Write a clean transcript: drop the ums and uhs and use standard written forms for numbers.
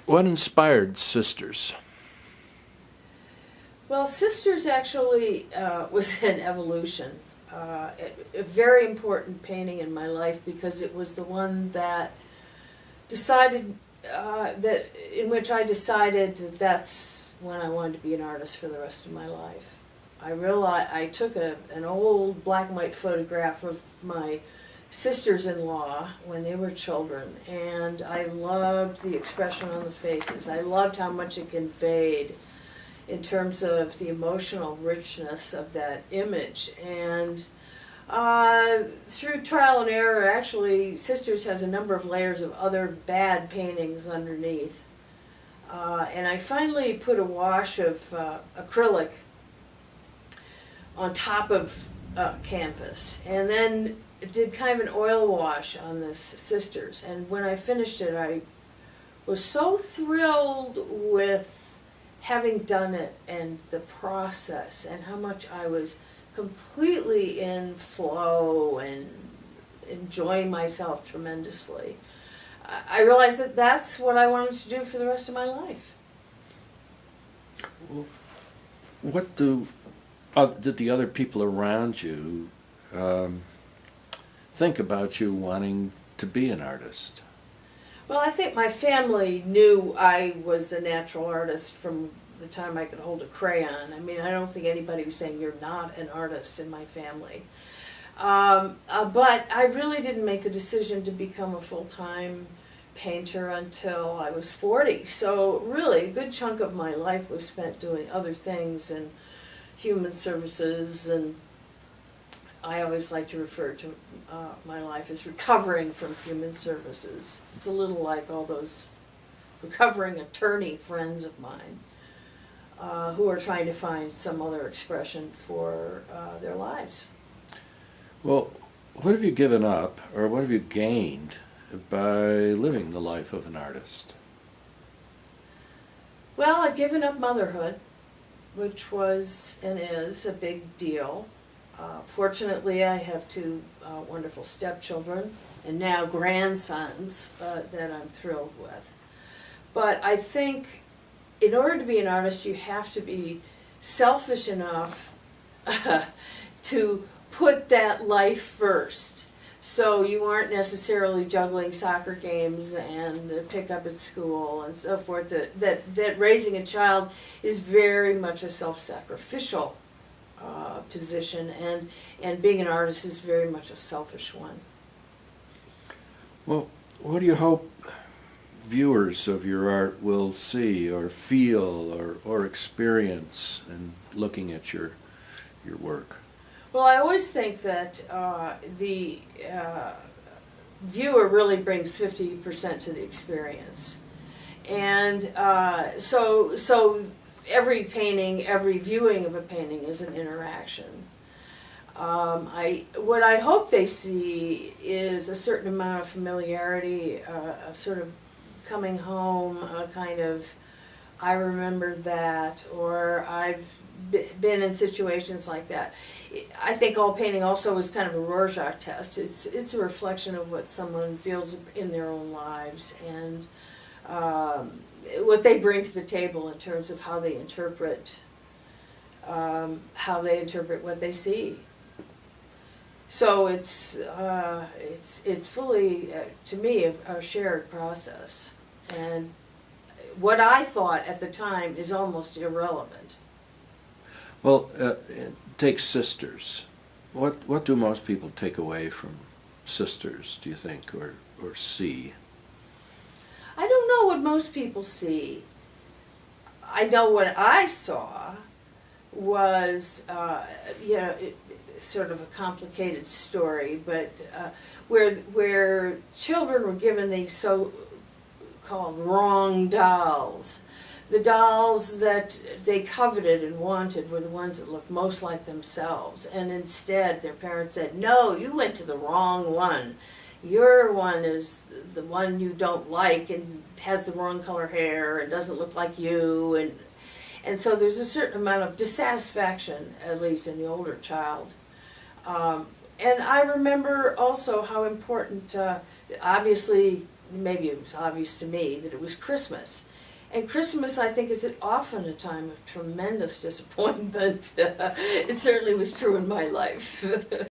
What inspired Sisters? Well, Sisters actually was an evolution. A very important painting in my life because it was the one that decided that in which I decided that that's when I wanted to be an artist for the rest of my life. I realized I took an old black and white photograph of my sisters-in-law when they were children, and I loved the expression on the faces. I loved how much it conveyed in terms of the emotional richness of that image. And through trial and error, actually, Sisters has a number of layers of other bad paintings underneath. And I finally put a wash of acrylic on top of canvas, and then did kind of an oil wash on this Sisters. And when I finished it, I was so thrilled with having done it and the process and how much I was completely in flow and enjoying myself tremendously. I realized that that's what I wanted to do for the rest of my life. What did the other people around you think about you wanting to be an artist? Well, I think my family knew I was a natural artist from the time I could hold a crayon. I mean, I don't think anybody was saying you're not an artist in my family. But I really didn't make the decision to become a full-time painter until I was 40. So really, a good chunk of my life was spent doing other things and human services, and I always like to refer to my life as recovering from human services. It's a little like all those recovering attorney friends of mine who are trying to find some other expression for their lives. Well, what have you given up, or what have you gained by living the life of an artist? Well, I've given up motherhood, which was and is a big deal. Fortunately, I have two wonderful stepchildren and now grandsons that I'm thrilled with. But I think in order to be an artist, you have to be selfish enough to put that life first. So you aren't necessarily juggling soccer games and pick up at school and so forth. That raising a child is very much a self-sacrificial position, and being an artist is very much a selfish one. Well, what do you hope viewers of your art will see or feel or experience in looking at your work? Well, I always think that the viewer really brings 50% to the experience. And so every painting, every viewing of a painting is an interaction. What I hope they see is a certain amount of familiarity, a sort of coming home, a kind of, I remember that, or I've been in situations like that. I think all painting also is kind of a Rorschach test. It's a reflection of what someone feels in their own lives and what they bring to the table in terms of how they interpret what they see. So it's fully, to me, a shared process. And what I thought at the time is almost irrelevant. Well, take Sisters. What do most people take away from Sisters, do you think, or see? I don't know what most people see. I know what I saw was, sort of a complicated story, but where children were given these so-called wrong dolls. The dolls that they coveted and wanted were the ones that looked most like themselves, and instead their parents said, "No, you went to the wrong one. Your one is the one you don't like and has the wrong color hair and doesn't look like you." And so there's a certain amount of dissatisfaction, at least in the older child. And I remember also how important, obviously, maybe it was obvious to me that it was Christmas. And Christmas, I think, is often a time of tremendous disappointment. It certainly was true in my life.